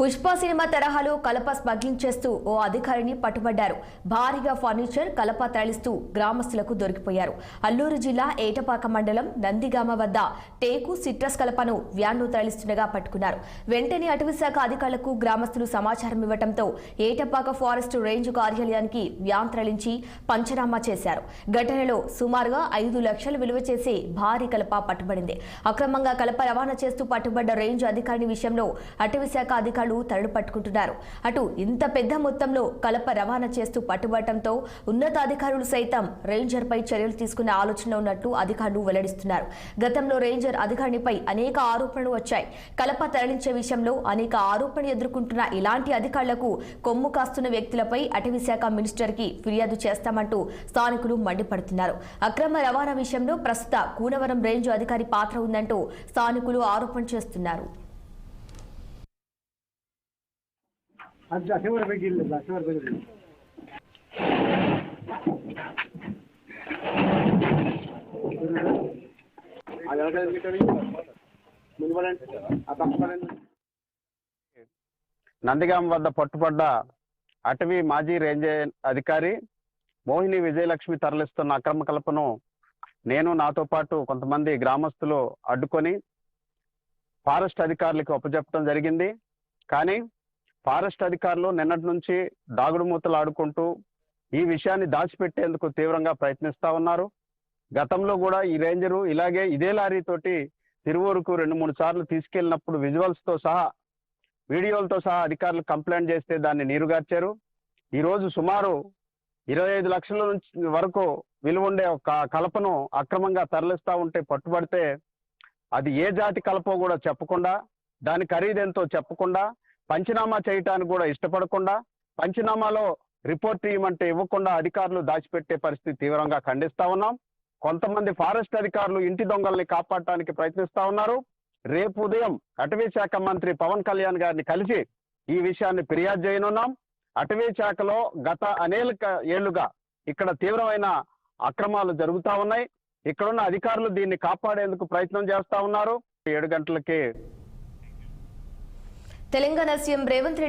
Pushpa cinema తరహాలో కలప smuggling చేస్తూ ఓ అధికారిని పట్టుబడ్డారు. భారీగా ఫర్నిచర్ కలప తరలిస్తూ గ్రామస్తులకు దొరికిపోయారు. అల్లూరు జిల్లా ఏటపాక మండలం నందిగామ వద్ద టేకు సిట్రస్ కలపను వ్యాన్ను తరలిస్తుండగా పట్టుకున్నారు. వెంటనే అటవీశాఖ అధికారులకు గ్రామస్తులు సమాచారం ఇవ్వడంతో ఏటపాక ఫారెస్ట్ రేంజ్ కార్యాలయానికి వ్యాన్ తరలించి పంచనామా చేశారు. ఘటనలో సుమారుగా 5 లక్షలు విలువ చేసే భారీ కలప పట్టుబడింది. అక్రమంగా కలప రవాణా చేస్తూ పట్టుబడ్డ రేంజ్ అధికారిని విషయంలో అటవీశాఖ అధికారులు తరలి పట్టుకుంటున్నారు. అటు ఇంత పెద్ద మొత్తంలో కలప రవాణా చేస్తూ పట్టుబడటంతో ఉన్నతాధికారులు సైతం రేంజర్ పై చర్యలు తీసుకునే ఆలోచన ఉన్నట్లు అధికారులు వెల్లడిస్తున్నారు. గతంలో రేంజర్ అధికారినిపై అనేక ఆరోపణలు వచ్చాయి. కలప తరలించే విషయంలో అనేక ఆరోపణలు ఎదుర్కొంటున్న ఇలాంటి అధికారులకు కొమ్ము కాస్తున్న వ్యక్తులపై అటవీశాఖ మినిస్టర్ కి ఫిర్యాదు చేస్తామంటూ స్థానికులు మండిపడుతున్నారు. అక్రమ రవాణా విషయంలో ప్రస్తుత కూనవరం రేంజ్ అధికారి పాత్ర ఉందంటూ స్థానికులు ఆరోపణ చేస్తున్నారు. నందిగామ వద్ద పట్టుబడ్డ అటవీ మాజీ రేంజ్ అధికారి మోహిని విజయలక్ష్మి తరలిస్తున్న అక్రమ కలపను నేను నాతో పాటు కొంతమంది గ్రామస్తులు అడ్డుకొని ఫారెస్ట్ అధికారులకు అప్పచెప్పడం జరిగింది. కానీ ఫారెస్ట్ అధికారులు నిన్నటి నుంచి దాగుడు మూతలు ఆడుకుంటూ ఈ విషయాన్ని దాచిపెట్టేందుకు తీవ్రంగా ప్రయత్నిస్తా ఉన్నారు. గతంలో కూడా ఈ రేంజరు ఇలాగే ఇదే లారీతోటి తిరువూరుకు 2-3 సార్లు తీసుకెళ్లినప్పుడు విజువల్స్ తో సహా వీడియోలతో సహా అధికారులు కంప్లైంట్ చేస్తే దాన్ని నీరుగార్చారు. ఈ రోజు సుమారు 25 లక్షల నుంచి వరకు విలువ ఉండే ఒక కలపను అక్రమంగా తరలిస్తా ఉంటే పట్టుబడితే అది ఏ జాతి కలపో కూడా చెప్పకుండా, దాని ఖరీదెంతో చెప్పకుండా, పంచనామా చేయటానికి కూడా ఇష్టపడకుండా, పంచనామాలో రిపోర్ట్ ఇవ్వమంటే ఇవ్వకుండా అధికారులు దాచిపెట్టే పరిస్థితి తీవ్రంగా ఖండిస్తా ఉన్నాం. కొంతమంది ఫారెస్ట్ అధికారులు ఇంటి దొంగల్ని కాపాడటానికి ప్రయత్నిస్తా ఉన్నారు. రేపు ఉదయం అటవీ శాఖ మంత్రి పవన్ కళ్యాణ్ గారిని కలిసి ఈ విషయాన్ని ఫిర్యాదు చేయనున్నాం. అటవీ శాఖలో గత అనేక ఏళ్లుగా ఇక్కడ తీవ్రమైన అక్రమాలు జరుగుతా ఉన్నాయి. ఇక్కడున్న అధికారులు దీన్ని కాపాడేందుకు ప్రయత్నం చేస్తా ఉన్నారు. 7 గంటలకి తెలంగాణ సీఎం రేవంత్ రెడ్డి